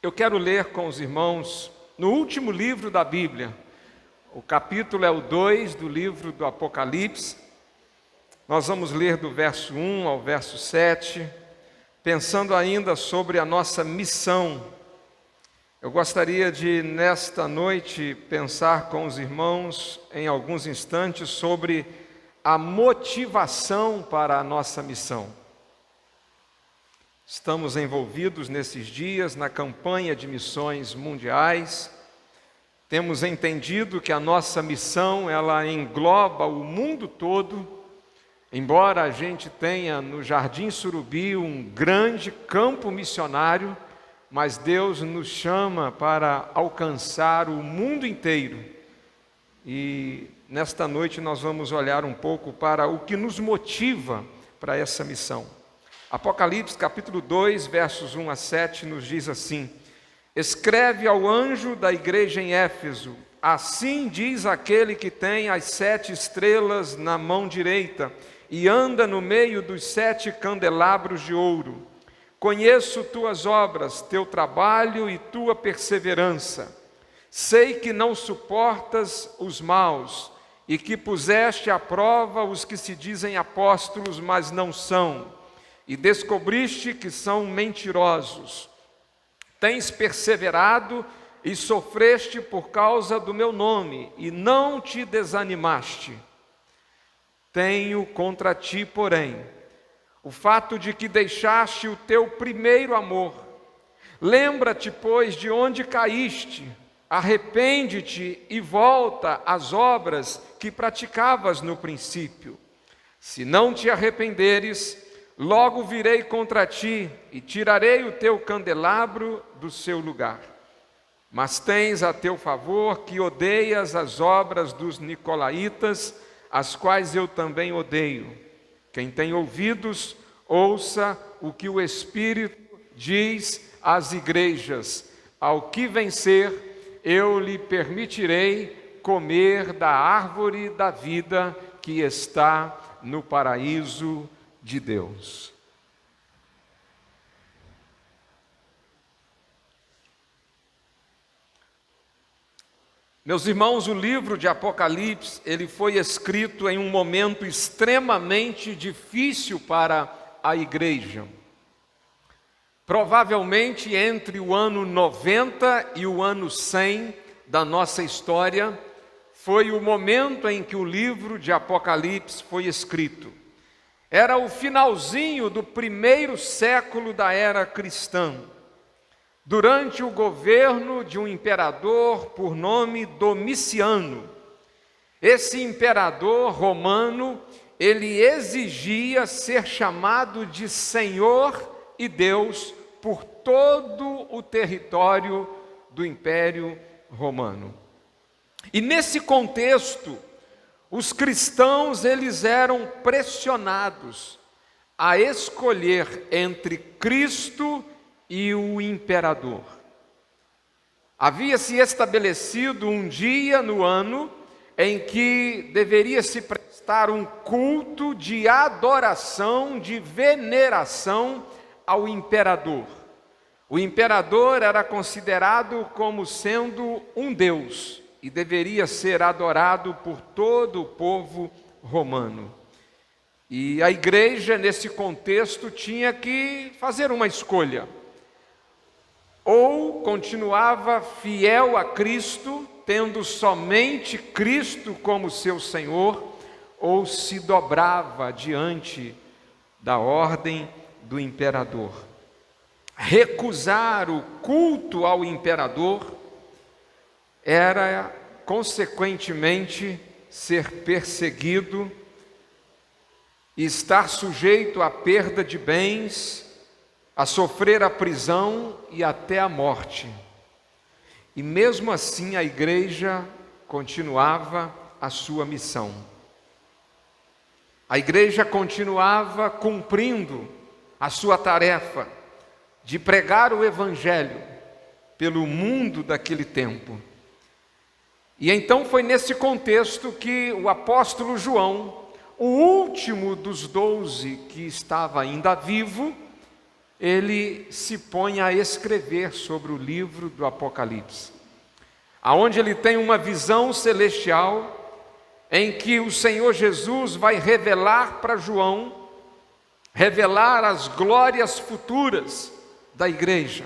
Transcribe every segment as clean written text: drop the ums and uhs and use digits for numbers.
Eu quero ler com os irmãos no último livro da Bíblia. O capítulo é o 2 do livro do Apocalipse. Nós vamos ler do verso 1 ao verso 7, pensando ainda sobre a nossa missão. Eu gostaria de, nesta noite, pensar com os irmãos em alguns instantes sobre a motivação para a nossa missão. Estamos envolvidos nesses dias na campanha de missões mundiais. Temos entendido que a nossa missão, ela engloba o mundo todo. Embora a gente tenha no Jardim Surubi um grande campo missionário, mas Deus nos chama para alcançar o mundo inteiro. E nesta noite nós vamos olhar um pouco para o que nos motiva para essa missão. Apocalipse capítulo 2, versos 1 a 7 nos diz assim: Escreve ao anjo da igreja em Éfeso, assim diz aquele que tem as 7 estrelas na mão direita e anda no meio dos 7 candelabros de ouro. Conheço tuas obras, teu trabalho e tua perseverança. Sei que não suportas os maus e que puseste à prova os que se dizem apóstolos, mas não são, e descobriste que são mentirosos. Tens perseverado e sofreste por causa do meu nome, e não te desanimaste. Tenho contra ti, porém, o fato de que deixaste o teu primeiro amor. Lembra-te, pois, de onde caíste, arrepende-te e volta às obras que praticavas no princípio. Se não te arrependeres, logo virei contra ti e tirarei o teu candelabro do seu lugar. Mas tens a teu favor que odeias as obras dos nicolaítas, as quais eu também odeio. Quem tem ouvidos, ouça o que o Espírito diz às igrejas. Ao que vencer, eu lhe permitirei comer da árvore da vida que está no paraíso de Deus. Meus irmãos, o livro de Apocalipse, ele foi escrito em um momento extremamente difícil para a igreja. Provavelmente entre o ano 90 e o ano 100 da nossa história, foi o momento em que o livro de Apocalipse foi escrito. Era o finalzinho do primeiro século da era cristã, durante o governo de um imperador por nome Domiciano. Esse imperador romano, ele exigia ser chamado de Senhor e Deus por todo o território do Império Romano. E nesse contexto, os cristãos, eles eram pressionados a escolher entre Cristo e o imperador. Havia se estabelecido um dia no ano em que deveria se prestar um culto de adoração, de veneração ao imperador. O imperador era considerado como sendo um deus e deveria ser adorado por todo o povo romano. E a igreja, nesse contexto, tinha que fazer uma escolha. Ou continuava fiel a Cristo, tendo somente Cristo como seu Senhor, ou se dobrava diante da ordem do imperador. Recusar o culto ao imperador era, consequentemente, ser perseguido e estar sujeito à perda de bens, a sofrer a prisão e até a morte. E mesmo assim a igreja continuava a sua missão. A igreja continuava cumprindo a sua tarefa de pregar o evangelho pelo mundo daquele tempo. E então foi nesse contexto que o apóstolo João, o último dos 12 que estava ainda vivo, ele se põe a escrever sobre o livro do Apocalipse, aonde ele tem uma visão celestial em que o Senhor Jesus vai revelar para João, revelar as glórias futuras da igreja,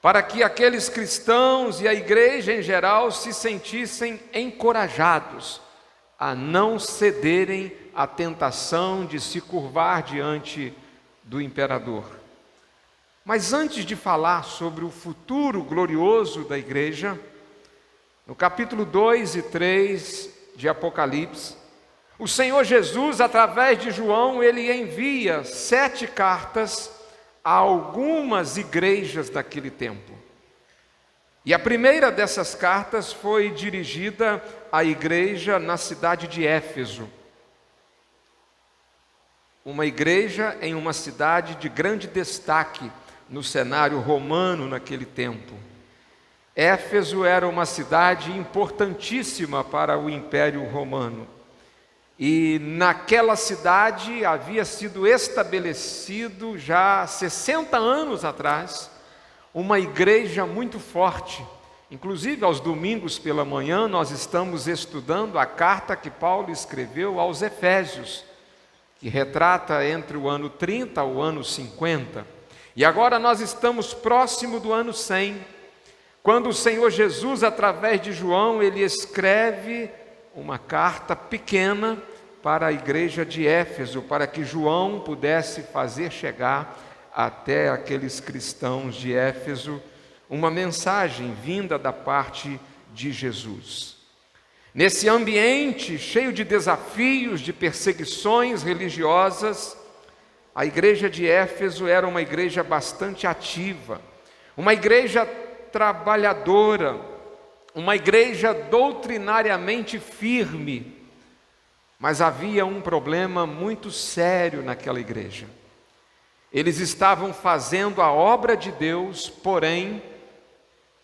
para que aqueles cristãos e a igreja em geral se sentissem encorajados a não cederem à tentação de se curvar diante do imperador. Mas antes de falar sobre o futuro glorioso da igreja, no capítulo 2 e 3 de Apocalipse, o Senhor Jesus, através de João, ele envia 7 cartas a algumas igrejas daquele tempo. E a primeira dessas cartas foi dirigida à igreja na cidade de Éfeso, uma igreja em uma cidade de grande destaque no cenário romano naquele tempo. Éfeso era uma cidade importantíssima para o Império Romano. E naquela cidade havia sido estabelecido já 60 anos atrás uma igreja muito forte. Inclusive aos domingos pela manhã nós estamos estudando a carta que Paulo escreveu aos Efésios, que retrata entre o ano 30 ao ano 50. E agora nós estamos próximo do ano 100, quando o Senhor Jesus, através de João, ele escreve uma carta pequena para a igreja de Éfeso, para que João pudesse fazer chegar até aqueles cristãos de Éfeso uma mensagem vinda da parte de Jesus. Nesse ambiente cheio de desafios, de perseguições religiosas, a igreja de Éfeso era uma igreja bastante ativa, uma igreja trabalhadora, uma igreja doutrinariamente firme, mas havia um problema muito sério naquela igreja. Eles estavam fazendo a obra de Deus, porém,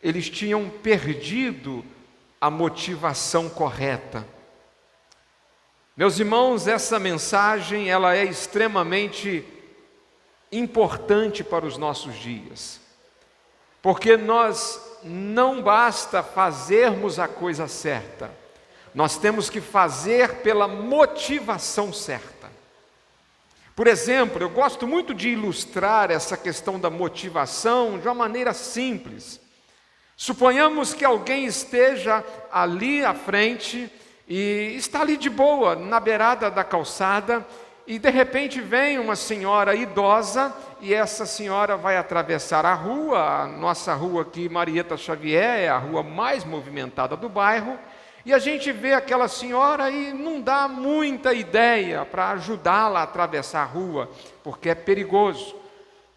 eles tinham perdido a motivação correta. Meus irmãos, essa mensagem, ela é extremamente importante para os nossos dias, porque nós não basta fazermos a coisa certa, nós temos que fazer pela motivação certa. Por exemplo, eu gosto muito de ilustrar essa questão da motivação de uma maneira simples. Suponhamos que alguém esteja ali à frente e está ali de boa, na beirada da calçada, e de repente vem uma senhora idosa e essa senhora vai atravessar a rua. A nossa rua aqui, Marieta Xavier, é a rua mais movimentada do bairro, e a gente vê aquela senhora e não dá muita ideia para ajudá-la a atravessar a rua, porque é perigoso,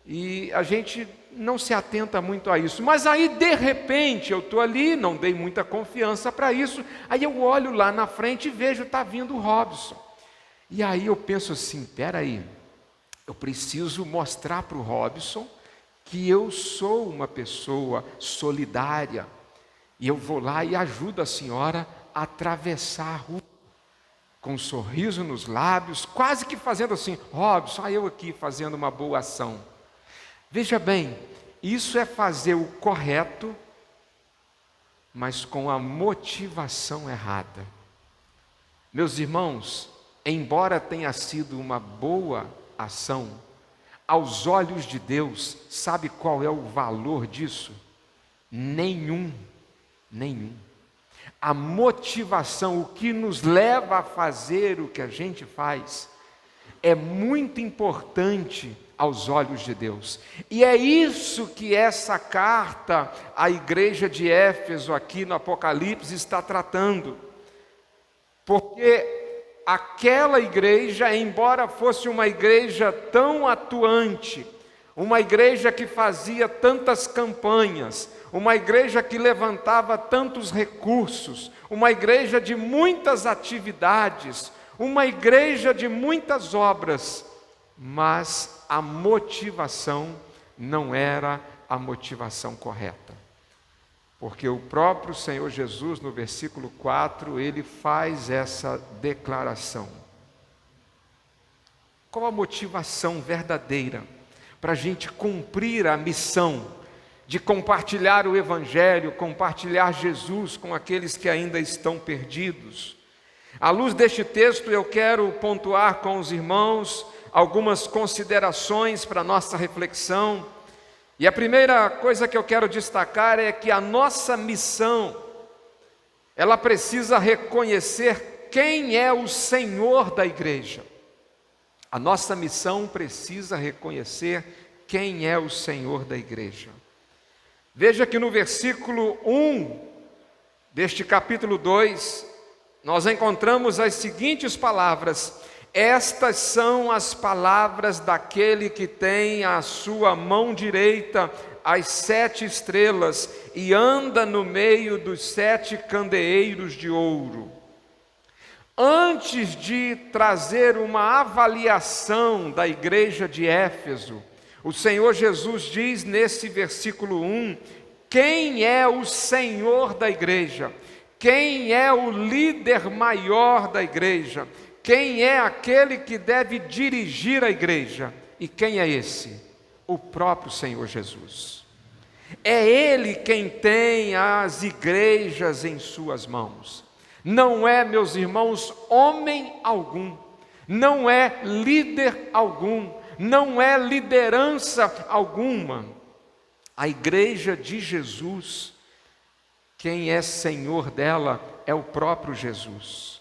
e a gente não se atenta muito a isso. Mas aí de repente eu estou ali, não dei muita confiança para isso, aí eu olho lá na frente e vejo, está vindo o Robson. E aí eu penso assim, peraí, eu preciso mostrar para o Robson que eu sou uma pessoa solidária, e eu vou lá e ajudo a senhora a atravessar a rua, com um sorriso nos lábios, quase que fazendo assim, Robson, eu aqui fazendo uma boa ação. Veja bem, isso é fazer o correto, mas com a motivação errada. Meus irmãos, embora tenha sido uma boa ação, aos olhos de Deus, sabe qual é o valor disso? Nenhum. A motivação, o que nos leva a fazer o que a gente faz, é muito importante aos olhos de Deus. E é isso que essa carta à igreja de Éfeso, aqui no Apocalipse, está tratando. Porque aquela igreja, embora fosse uma igreja tão atuante, uma igreja que fazia tantas campanhas, uma igreja que levantava tantos recursos, uma igreja de muitas atividades, uma igreja de muitas obras, mas a motivação não era a motivação correta. Porque o próprio Senhor Jesus, no versículo 4, ele faz essa declaração. Qual a motivação verdadeira? para a gente cumprir a missão de compartilhar o Evangelho, compartilhar Jesus com aqueles que ainda estão perdidos. À luz deste texto, eu quero pontuar com os irmãos algumas considerações para a nossa reflexão. E a primeira coisa que eu quero destacar é que a nossa missão, ela precisa reconhecer quem é o Senhor da igreja. A nossa missão precisa reconhecer quem é o Senhor da igreja. Veja que no versículo 1 deste capítulo 2, nós encontramos as seguintes palavras: estas são as palavras daquele que tem à sua mão direita as 7 estrelas e anda no meio dos 7 candeeiros de ouro. Antes de trazer uma avaliação da igreja de Éfeso, o Senhor Jesus diz nesse versículo 1, quem é o Senhor da igreja, quem é o líder maior da igreja, quem é aquele que deve dirigir a igreja. E quem é esse? O próprio Senhor Jesus. É Ele quem tem as igrejas em suas mãos. Não é, meus irmãos, homem algum, não é líder algum, não é liderança alguma. A igreja de Jesus, quem é Senhor dela é o próprio Jesus.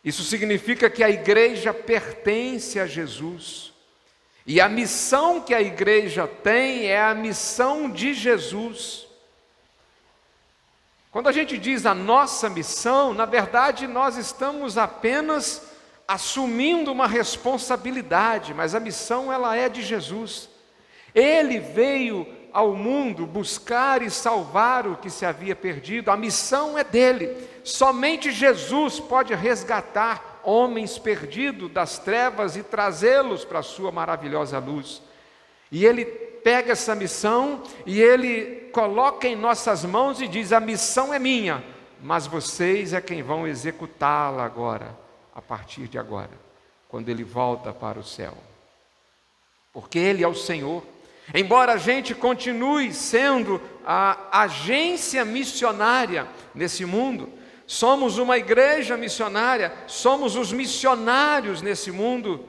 Isso significa que a igreja pertence a Jesus. E a missão que a igreja tem é a missão de Jesus. Quando a gente diz a nossa missão, na verdade nós estamos apenas assumindo uma responsabilidade, mas a missão ela é de Jesus. Ele veio ao mundo buscar e salvar o que se havia perdido, a missão é dele. Somente Jesus pode resgatar homens perdidos das trevas e trazê-los para a sua maravilhosa luz. E ele pega essa missão e ele coloca em nossas mãos e diz: a missão é minha, mas vocês é quem vão executá-la agora, a partir de agora, quando ele volta para o céu. Porque ele é o Senhor. Embora a gente continue sendo a agência missionária nesse mundo, somos uma igreja missionária, somos os missionários nesse mundo,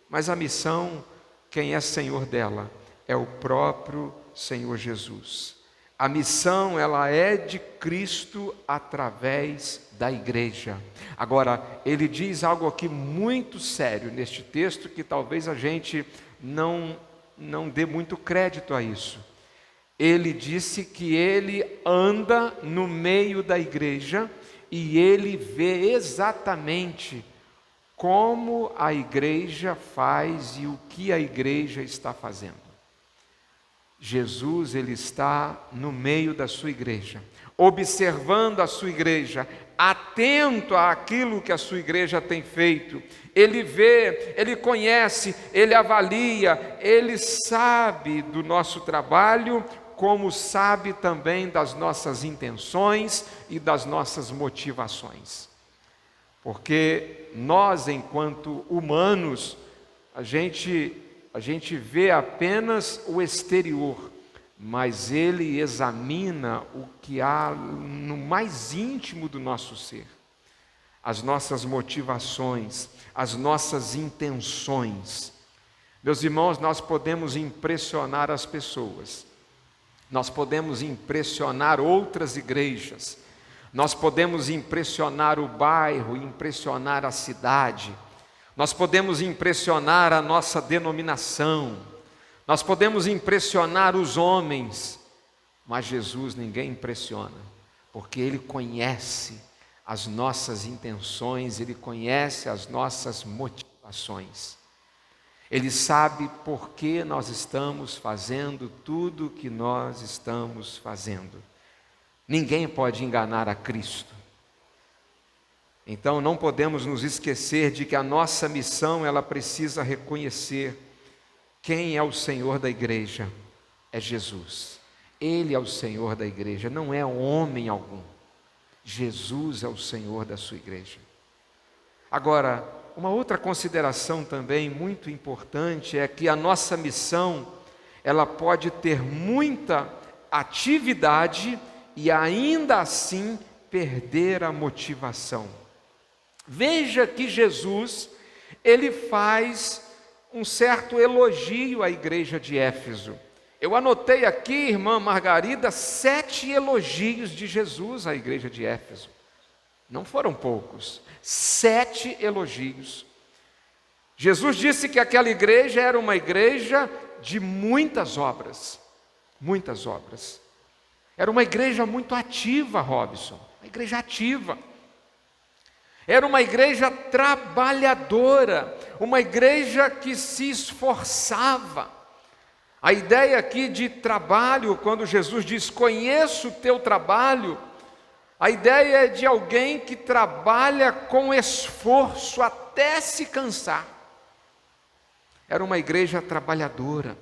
mas a missão, quem é Senhor dela, é o próprio Senhor Jesus. A missão, ela é de Cristo através da igreja. Agora, ele diz algo aqui muito sério neste texto, que talvez a gente não dê muito crédito a isso. Ele disse que ele anda no meio da igreja e ele vê exatamente como a igreja faz e o que a igreja está fazendo. Jesus, ele está no meio da sua igreja, observando a sua igreja, atento àquilo que a sua igreja tem feito. Ele vê, ele conhece, ele avalia, ele sabe do nosso trabalho, como sabe também das nossas intenções e das nossas motivações. Porque nós, enquanto humanos, a gente vê apenas o exterior, mas ele examina o que há no mais íntimo do nosso ser. As nossas motivações, as nossas intenções. Meus irmãos, nós podemos impressionar as pessoas, nós podemos impressionar outras igrejas, nós podemos impressionar o bairro, impressionar a cidade, nós podemos impressionar a nossa denominação, nós podemos impressionar os homens, mas Jesus ninguém impressiona, porque Ele conhece as nossas intenções, Ele conhece as nossas motivações. Ele sabe por que nós estamos fazendo tudo o que nós estamos fazendo. Ninguém pode enganar a Cristo. Então não podemos nos esquecer de que a nossa missão, ela precisa reconhecer quem é o Senhor da igreja. É Jesus. Ele é o Senhor da igreja, não é homem algum. Jesus é o Senhor da sua igreja. Agora, Uma outra consideração também muito importante é que a nossa missão, ela pode ter muita atividade e ainda assim perder a motivação. Veja que Jesus, ele faz um certo elogio à igreja de Éfeso. Eu anotei aqui, irmã Margarida, 7 elogios de Jesus à igreja de Éfeso. Não foram poucos, 7 elogios. Jesus disse que aquela igreja era uma igreja de muitas obras, muitas obras. Era uma igreja muito ativa, Robson, uma igreja ativa. Era uma igreja trabalhadora, uma igreja que se esforçava. A ideia aqui de trabalho, quando Jesus diz, conheço o teu trabalho, a ideia é de alguém que trabalha com esforço até se cansar. Era uma igreja trabalhadora.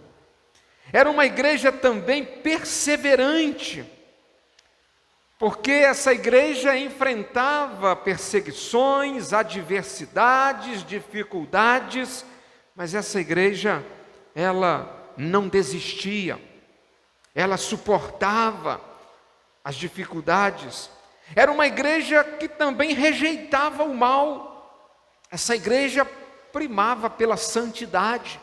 Era uma igreja também perseverante, porque essa igreja enfrentava perseguições, adversidades, dificuldades, mas essa igreja, ela não desistia, ela suportava as dificuldades. Era uma igreja que também rejeitava o mal. Essa igreja primava pela santidade.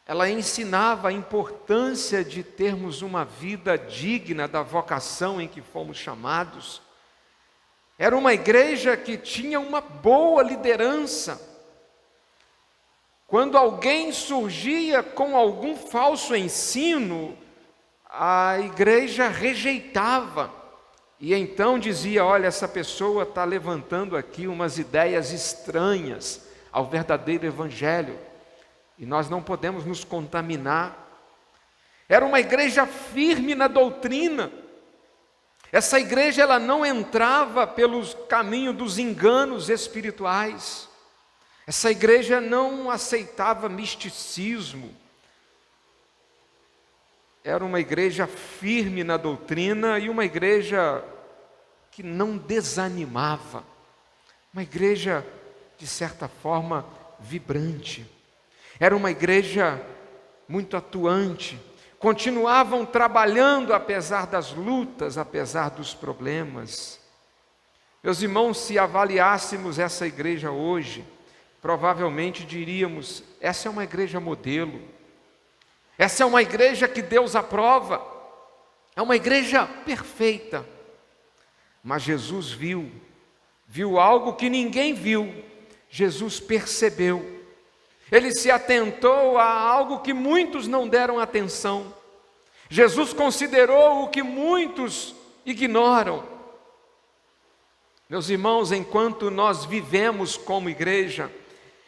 Ela ensinava a importância de termos uma vida digna da vocação em que fomos chamados. Era uma igreja que tinha uma boa liderança. Quando alguém surgia com algum falso ensino, a igreja rejeitava. E então dizia, olha, essa pessoa está levantando aqui umas ideias estranhas ao verdadeiro evangelho. E nós não podemos nos contaminar. Era uma igreja firme na doutrina. Essa igreja, ela não entrava pelo caminho dos enganos espirituais. Essa igreja não aceitava misticismo. Era uma igreja firme na doutrina e uma igreja que não desanimava. Uma igreja, de certa forma, vibrante. Era uma igreja muito atuante, continuavam trabalhando apesar das lutas, apesar dos problemas. Meus irmãos, se avaliássemos essa igreja hoje, provavelmente diríamos, essa é uma igreja modelo, essa é uma igreja que Deus aprova, é uma igreja perfeita. Mas Jesus viu algo que ninguém viu, Jesus percebeu. Ele se atentou a algo que muitos não deram atenção. Jesus considerou o que muitos ignoram. Meus irmãos, enquanto nós vivemos como igreja,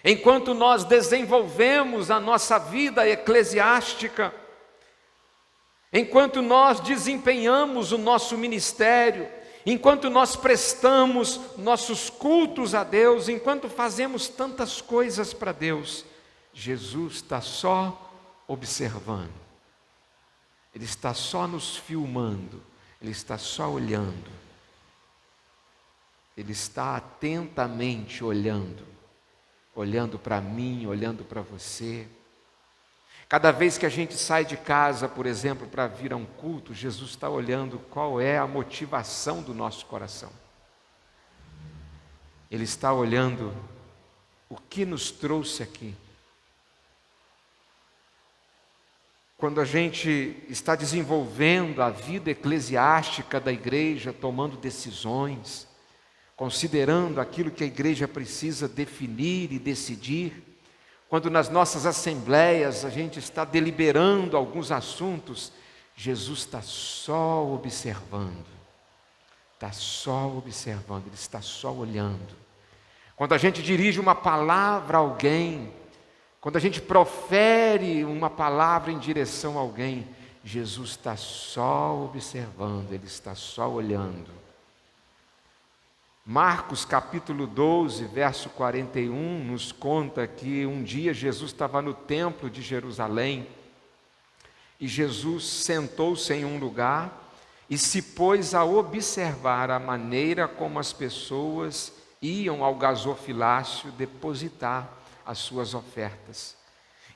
enquanto nós desenvolvemos a nossa vida eclesiástica, enquanto nós desempenhamos o nosso ministério, enquanto nós prestamos nossos cultos a Deus, enquanto fazemos tantas coisas para Deus, Jesus está só observando, Ele está só nos filmando, Ele está só olhando, Ele está atentamente olhando para mim, olhando para você. Cada vez que a gente sai de casa, por exemplo, para vir a um culto, Jesus está olhando qual é a motivação do nosso coração. Ele está olhando o que nos trouxe aqui. Quando a gente está desenvolvendo a vida eclesiástica da igreja, tomando decisões, considerando aquilo que a igreja precisa definir e decidir, quando nas nossas assembleias a gente está deliberando alguns assuntos, Jesus está só observando, Ele está só olhando. Quando a gente dirige uma palavra a alguém, quando a gente profere uma palavra em direção a alguém, Jesus está só observando, Ele está só olhando. Marcos capítulo 12, verso 41, nos conta que um dia Jesus estava no templo de Jerusalém e Jesus sentou-se em um lugar e se pôs a observar a maneira como as pessoas iam ao gasofilácio depositar as suas ofertas.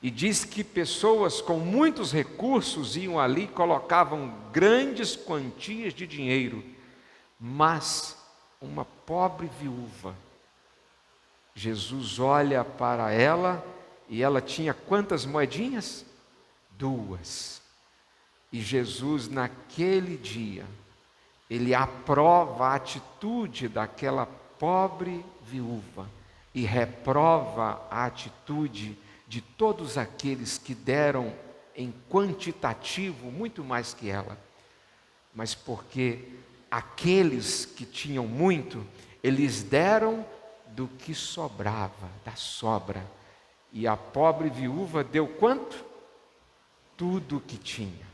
E diz que pessoas com muitos recursos iam ali e colocavam grandes quantias de dinheiro, mas uma pobre viúva, Jesus olha para ela e ela tinha quantas moedinhas? 2. E Jesus, naquele dia, ele aprova a atitude daquela pobre viúva e reprova a atitude de todos aqueles que deram em quantitativo muito mais que ela. Mas porque aqueles que tinham muito, eles deram do que sobrava, da sobra. E a pobre viúva deu quanto? Tudo o que tinha.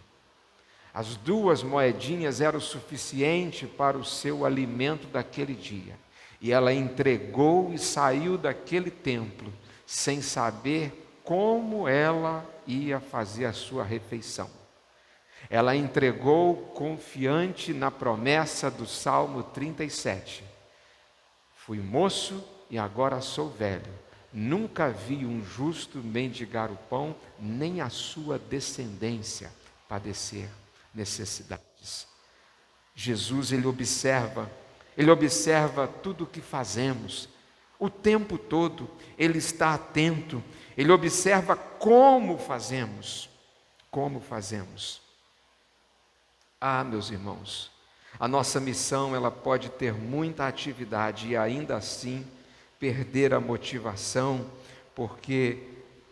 As 2 moedinhas eram o suficiente para o seu alimento daquele dia. E ela entregou e saiu daquele templo, sem saber como ela ia fazer a sua refeição. Ela entregou confiante na promessa do Salmo 37. Fui moço e agora sou velho. Nunca vi um justo mendigar o pão, nem a sua descendência padecer necessidades. Jesus, ele observa tudo o que fazemos. O tempo todo, ele está atento. Ele observa como fazemos. Como fazemos. Ah, meus irmãos, a nossa missão, ela pode ter muita atividade e ainda assim perder a motivação, porque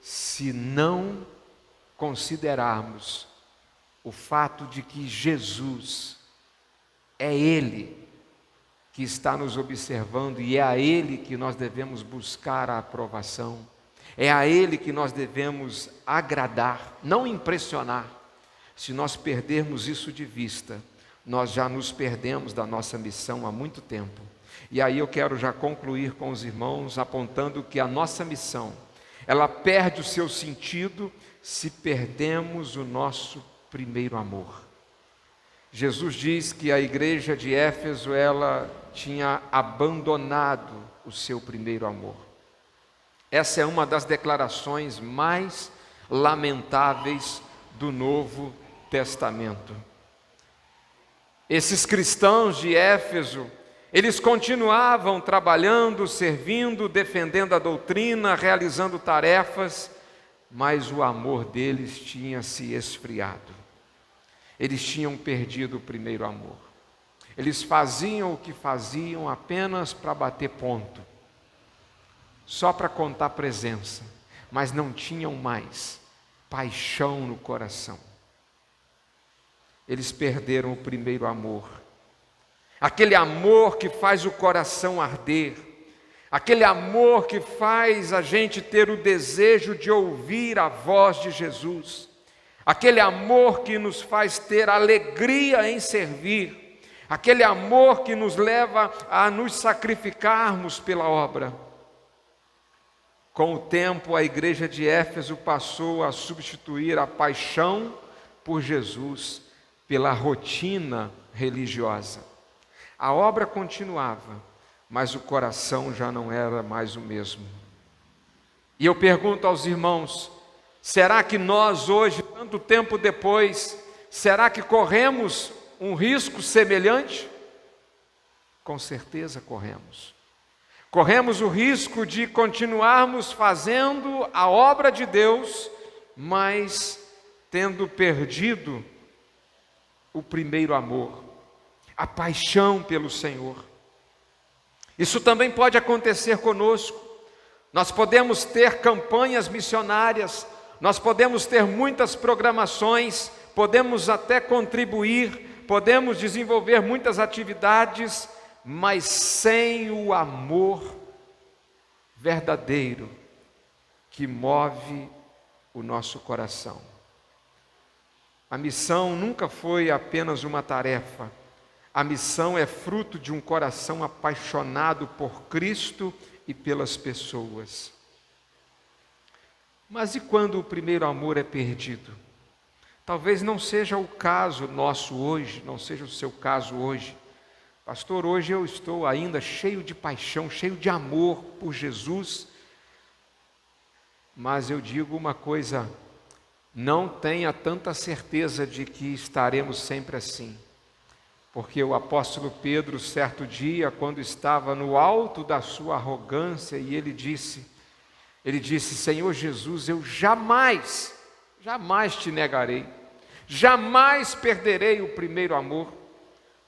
se não considerarmos o fato de que Jesus é Ele que está nos observando e é a Ele que nós devemos buscar a aprovação, é a Ele que nós devemos agradar, não impressionar. Se nós perdermos isso de vista, nós já nos perdemos da nossa missão há muito tempo. E aí eu quero já concluir com os irmãos, apontando que a nossa missão, ela perde o seu sentido se perdemos o nosso primeiro amor. Jesus diz que a igreja de Éfeso, ela tinha abandonado o seu primeiro amor. Essa é uma das declarações mais lamentáveis do Novo Testamento. Esses cristãos de Éfeso, eles continuavam trabalhando, servindo, defendendo a doutrina, realizando tarefas, mas o amor deles tinha se esfriado. Eles tinham perdido o primeiro amor. Eles faziam o que faziam apenas para bater ponto, só para contar presença, mas não tinham mais paixão no coração. Eles perderam o primeiro amor, aquele amor que faz o coração arder, aquele amor que faz a gente ter o desejo de ouvir a voz de Jesus, aquele amor que nos faz ter alegria em servir, aquele amor que nos leva a nos sacrificarmos pela obra. Com o tempo, a igreja de Éfeso passou a substituir a paixão por Jesus pela rotina religiosa. A obra continuava, mas o coração já não era mais o mesmo. E eu pergunto aos irmãos, será que nós hoje, tanto tempo depois, será que corremos um risco semelhante? Com certeza corremos. Corremos o risco de continuarmos fazendo a obra de Deus, mas tendo perdido o primeiro amor, a paixão pelo Senhor. Isso também pode acontecer conosco. Nós podemos ter campanhas missionárias, nós podemos ter muitas programações, podemos até contribuir, podemos desenvolver muitas atividades, mas sem o amor verdadeiro que move o nosso coração. A missão nunca foi apenas uma tarefa. A missão é fruto de um coração apaixonado por Cristo e pelas pessoas. Mas e quando o primeiro amor é perdido? Talvez não seja o caso nosso hoje, não seja o seu caso hoje. Pastor, hoje eu estou ainda cheio de paixão, cheio de amor por Jesus, mas eu digo uma coisa, não tenha tanta certeza de que estaremos sempre assim. Porque o apóstolo Pedro, certo dia, quando estava no alto da sua arrogância, e ele disse, Senhor Jesus, eu jamais te negarei, jamais perderei o primeiro amor.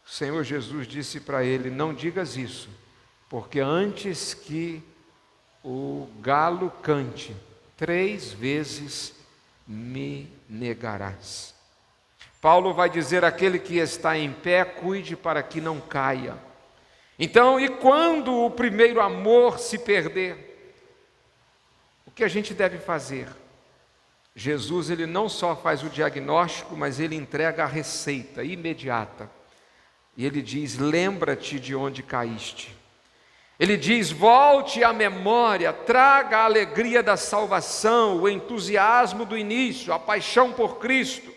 O Senhor Jesus disse para ele, não digas isso, porque antes que o galo cante, 3 vezes me negarás. Paulo vai dizer, aquele que está em pé, cuide para que não caia. Então, e quando o primeiro amor se perder? O que a gente deve fazer? Jesus, ele não só faz o diagnóstico, mas ele entrega a receita imediata. E ele diz, lembra-te de onde caíste. Ele diz, volte à memória, traga a alegria da salvação, o entusiasmo do início, a paixão por Cristo.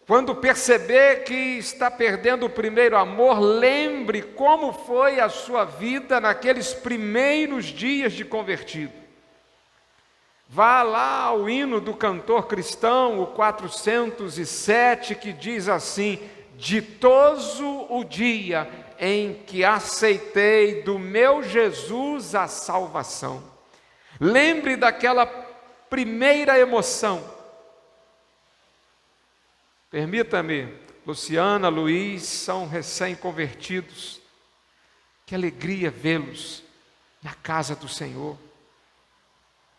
Quando perceber que está perdendo o primeiro amor, lembre como foi a sua vida naqueles primeiros dias de convertido. Vá lá ao hino do cantor cristão, o 407, que diz assim, ditoso o dia em que aceitei do meu Jesus a salvação. Lembre daquela primeira emoção. Permita-me, Luciana, Luiz, são recém-convertidos. Que alegria vê-los na casa do Senhor.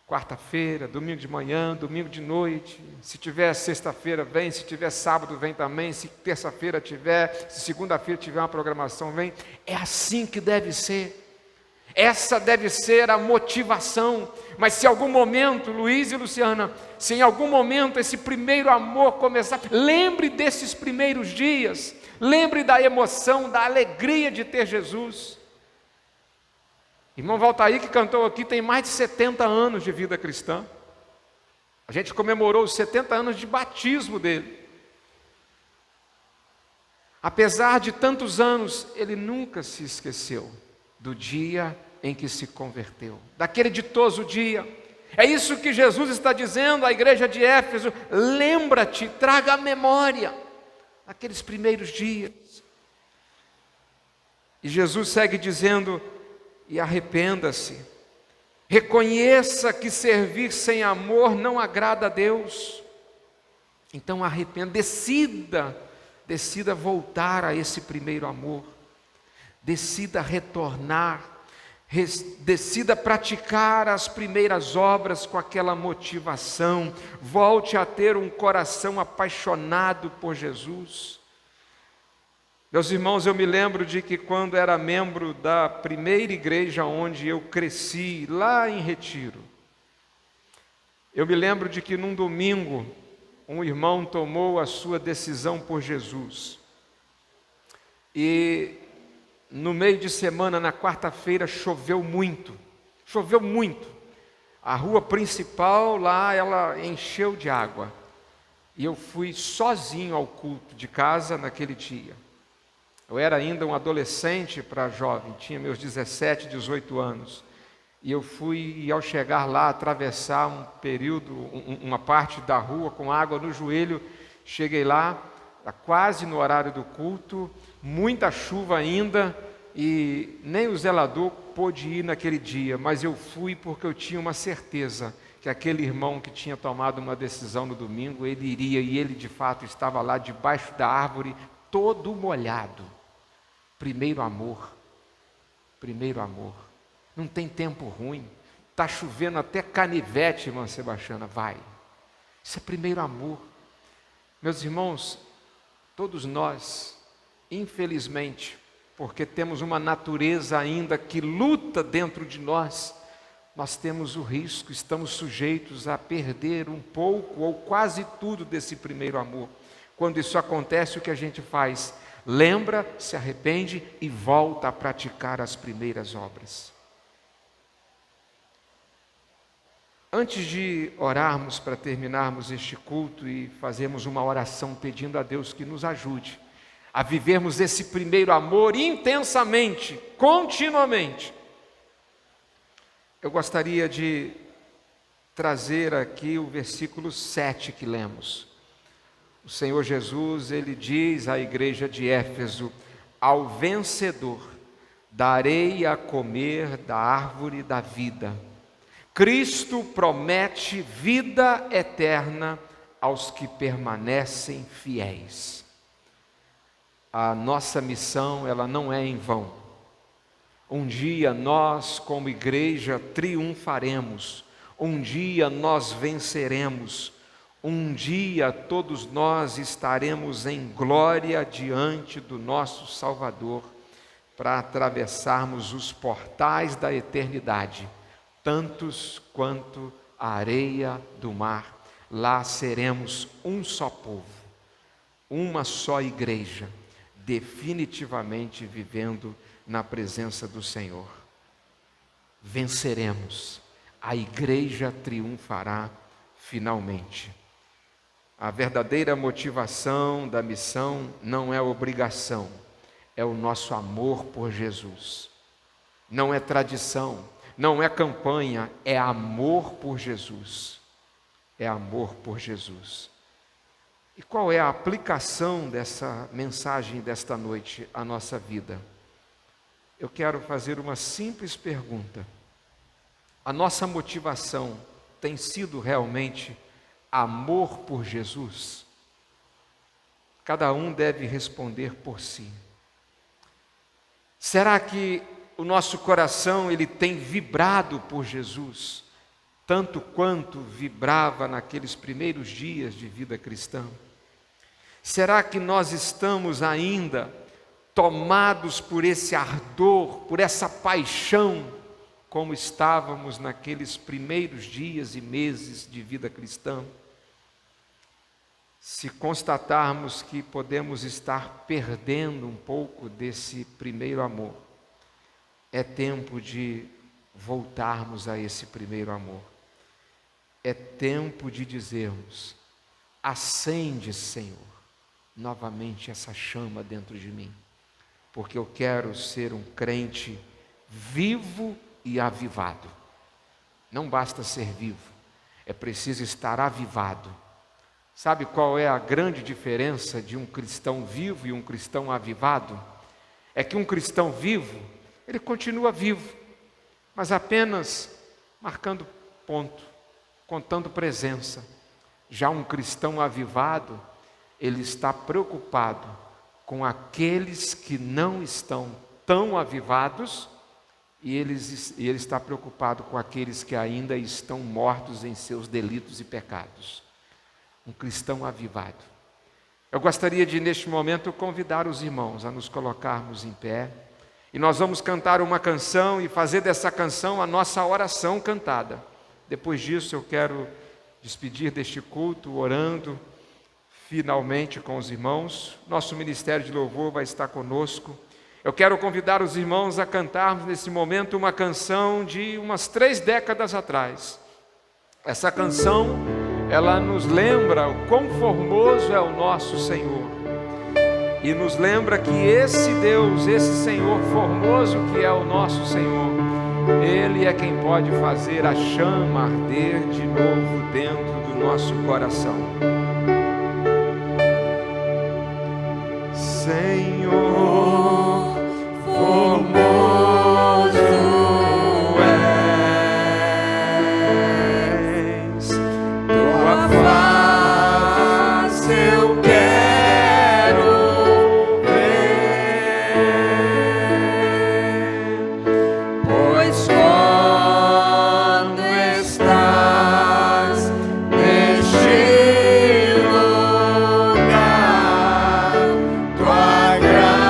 Quarta-feira, domingo de manhã, domingo de noite. Se tiver sexta-feira, vem. Se tiver sábado, vem também. Se terça-feira tiver, se segunda-feira tiver uma programação, vem. É assim que deve ser. Essa deve ser a motivação. Mas se em algum momento, Luiz e Luciana, se em algum momento esse primeiro amor começar, lembre desses primeiros dias, lembre da emoção, da alegria de ter Jesus. Irmão Valtair, que cantou aqui, tem mais de 70 anos de vida cristã. A gente comemorou os 70 anos de batismo dele. Apesar de tantos anos, ele nunca se esqueceu do dia em que se converteu, daquele ditoso dia. É isso que Jesus está dizendo à igreja de Éfeso, lembra-te, traga a memória, aqueles primeiros dias. E Jesus segue dizendo, e arrependa-se, reconheça que servir sem amor não agrada a Deus, então arrependa, decida voltar a esse primeiro amor, decida retornar, decida praticar as primeiras obras com aquela motivação, volte a ter um coração apaixonado por Jesus. Meus irmãos, eu me lembro de que quando era membro da primeira igreja onde eu cresci, lá em Retiro, eu me lembro de que num domingo, um irmão tomou a sua decisão por Jesus. E no meio de semana, na quarta-feira, choveu muito. A rua principal lá, ela encheu de água. E eu fui sozinho ao culto de casa naquele dia. Eu era ainda um adolescente para jovem, tinha meus 17, 18 anos. E eu fui, e ao chegar lá, atravessar uma parte da rua com água no joelho, cheguei lá, quase no horário do culto, muita chuva ainda, e nem o zelador pôde ir naquele dia, mas eu fui porque eu tinha uma certeza que aquele irmão que tinha tomado uma decisão no domingo, ele iria, e ele de fato estava lá debaixo da árvore, todo molhado. Primeiro amor, não tem tempo ruim, está chovendo até canivete, irmã Sebastiana, vai, isso é primeiro amor. Meus irmãos, todos nós, infelizmente, porque temos uma natureza ainda que luta dentro de nós, nós temos o risco, estamos sujeitos a perder um pouco ou quase tudo desse primeiro amor. Quando isso acontece, o que a gente faz? Lembra, se arrepende e volta a praticar as primeiras obras. Antes de orarmos para terminarmos este culto e fazermos uma oração pedindo a Deus que nos ajude a vivermos esse primeiro amor intensamente, continuamente. Eu gostaria de trazer aqui o versículo 7 que lemos. O Senhor Jesus, ele diz à igreja de Éfeso: ao vencedor darei a comer da árvore da vida. Cristo promete vida eterna aos que permanecem fiéis. A nossa missão, ela não é em vão. Um dia nós, como igreja, triunfaremos. Um dia nós venceremos. Um dia todos nós estaremos em glória diante do nosso Salvador para atravessarmos os portais da eternidade, tantos quanto a areia do mar. Lá seremos um só povo, uma só igreja, definitivamente vivendo na presença do Senhor. Venceremos, a igreja triunfará finalmente. A verdadeira motivação da missão não é obrigação, é o nosso amor por Jesus. Não é tradição, não é campanha, é amor por Jesus. É amor por Jesus. E qual é a aplicação dessa mensagem desta noite à nossa vida? Eu quero fazer uma simples pergunta. A nossa motivação tem sido realmente amor por Jesus? Cada um deve responder por si. Será que o nosso coração ele tem vibrado por Jesus, tanto quanto vibrava naqueles primeiros dias de vida cristã? Será que nós estamos ainda tomados por esse ardor, por essa paixão, como estávamos naqueles primeiros dias e meses de vida cristã? Se constatarmos que podemos estar perdendo um pouco desse primeiro amor, é tempo de voltarmos a esse primeiro amor. É tempo de dizermos: acende, Senhor, novamente essa chama dentro de mim, porque eu quero ser um crente vivo e avivado. Não basta ser vivo, é preciso estar avivado. Sabe qual é a grande diferença de um cristão vivo e um cristão avivado? É que um cristão vivo, ele continua vivo, mas apenas marcando ponto, contando presença. Já um cristão avivado, ele está preocupado com aqueles que não estão tão avivados e ele está preocupado com aqueles que ainda estão mortos em seus delitos e pecados. Um cristão avivado. Eu gostaria de, neste momento, convidar os irmãos a nos colocarmos em pé e nós vamos cantar uma canção e fazer dessa canção a nossa oração cantada. Depois disso, eu quero despedir deste culto orando finalmente com os irmãos. Nosso ministério de louvor vai estar conosco. Eu quero convidar os irmãos a cantarmos nesse momento uma canção de umas 3 décadas atrás. Essa canção, ela nos lembra o quão formoso é o nosso Senhor. E nos lembra que esse Deus, esse Senhor formoso que é o nosso Senhor, Ele é quem pode fazer a chama arder de novo dentro do nosso coração. Senhor, formoso és, tua face eu quero ver, pois quando estás neste lugar, tua graça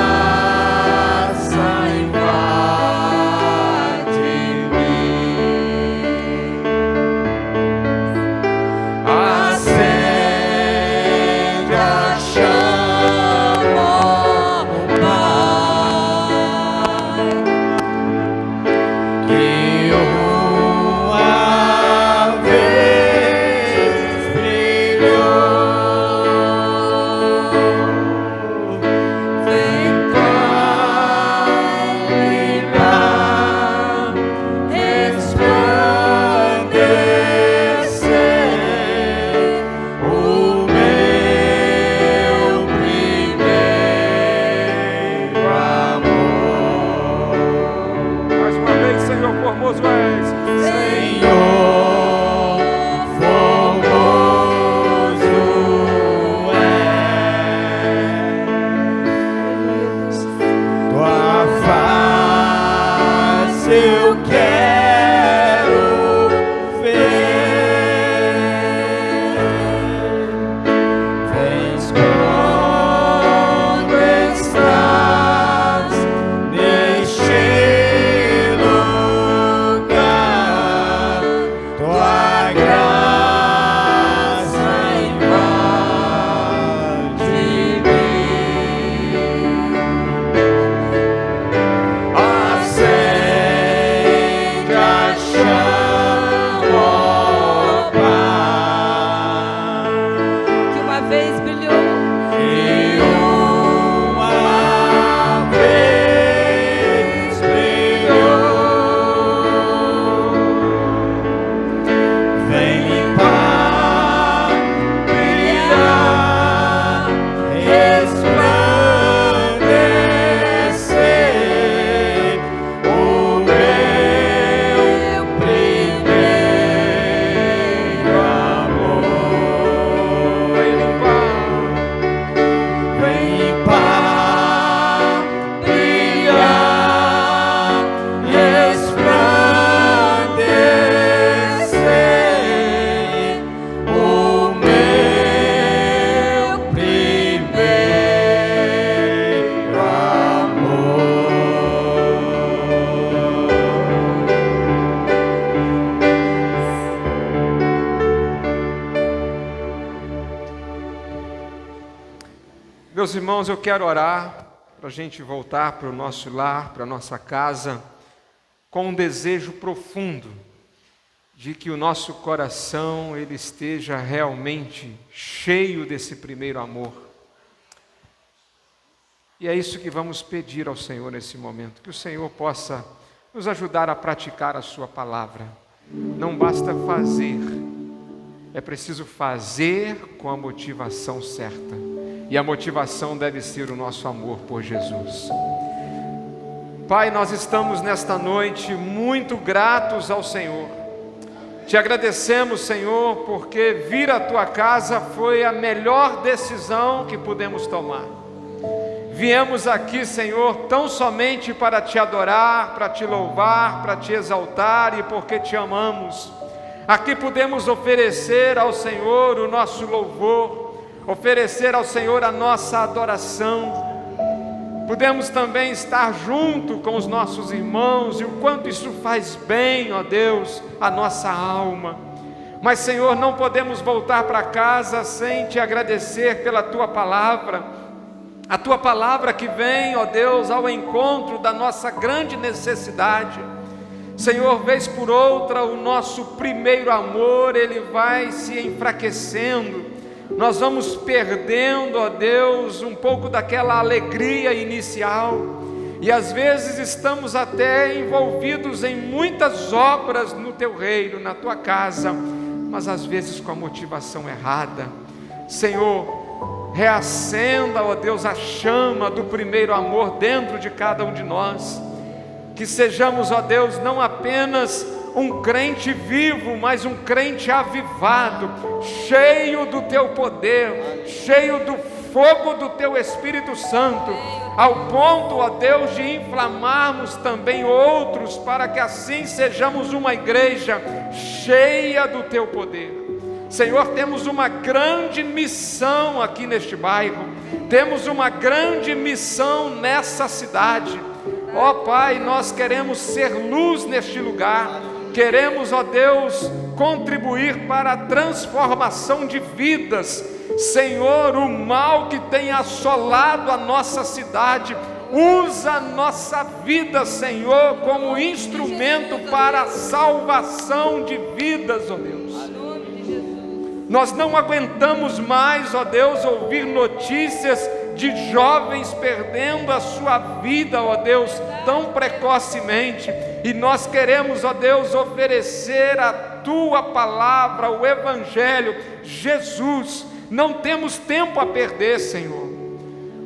Meus irmãos, eu quero orar para a gente voltar para o nosso lar, para a nossa casa, com um desejo profundo de que o nosso coração ele esteja realmente cheio desse primeiro amor. E é isso que vamos pedir ao Senhor nesse momento, que o Senhor possa nos ajudar a praticar a sua palavra. Não basta fazer, é preciso fazer com a motivação certa. E a motivação deve ser o nosso amor por Jesus. Pai, nós estamos nesta noite muito gratos ao Senhor. Te agradecemos, Senhor, porque vir à tua casa foi a melhor decisão que pudemos tomar. Viemos aqui, Senhor, tão somente para te adorar, para te louvar, para te exaltar e porque te amamos. Aqui podemos oferecer ao Senhor o nosso louvor, oferecer ao Senhor a nossa adoração. Podemos também estar junto com os nossos irmãos e o quanto isso faz bem, ó Deus, a nossa alma. Mas, Senhor, não podemos voltar para casa sem te agradecer pela tua palavra. A tua palavra que vem, ó Deus, ao encontro da nossa grande necessidade. Senhor, vez por outra, o nosso primeiro amor, ele vai se enfraquecendo. Nós vamos perdendo, ó Deus, um pouco daquela alegria inicial. E às vezes estamos até envolvidos em muitas obras no teu reino, na tua casa, mas às vezes com a motivação errada. Senhor, reacenda, ó Deus, a chama do primeiro amor dentro de cada um de nós. Que sejamos, ó Deus, não apenas um crente vivo, mas um crente avivado, cheio do teu poder, cheio do fogo do teu Espírito Santo, ao ponto, ó Deus, de inflamarmos também outros, para que assim sejamos uma igreja cheia do teu poder. Senhor, temos uma grande missão aqui neste bairro, temos uma grande missão nessa cidade. Ó Pai, nós queremos ser luz neste lugar, queremos, ó Deus, contribuir para a transformação de vidas. Senhor, o mal que tem assolado a nossa cidade, usa a nossa vida, Senhor, como instrumento para a salvação de vidas, ó Deus. Nós não aguentamos mais, ó Deus, ouvir notícias de jovens perdendo a sua vida, ó Deus, tão precocemente. E nós queremos, ó Deus, oferecer a tua palavra, o Evangelho, Jesus. Não temos tempo a perder, Senhor.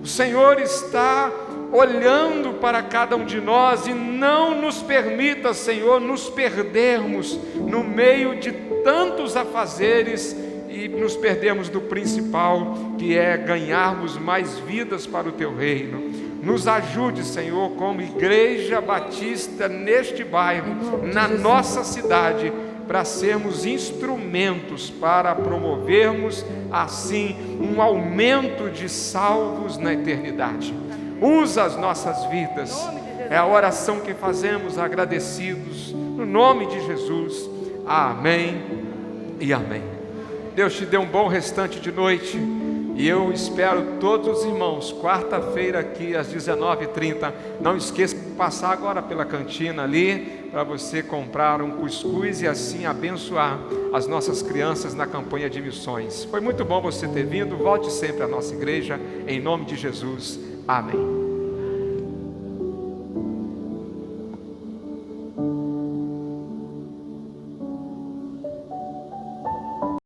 O Senhor está olhando para cada um de nós e não nos permita, Senhor, nos perdermos no meio de tantos afazeres e nos perdemos do principal, que é ganharmos mais vidas para o teu reino. Nos ajude, Senhor, como igreja batista neste bairro, na nossa cidade, para sermos instrumentos para promovermos assim um aumento de salvos na eternidade. Usa as nossas vidas, é a oração que fazemos agradecidos, no nome de Jesus, amém e amém. Deus te dê um bom restante de noite, e eu espero todos os irmãos, quarta-feira aqui às 19h30, não esqueça de passar agora pela cantina ali, para você comprar um cuscuz e assim abençoar as nossas crianças na campanha de missões. Foi muito bom você ter vindo, volte sempre à nossa igreja, em nome de Jesus, amém.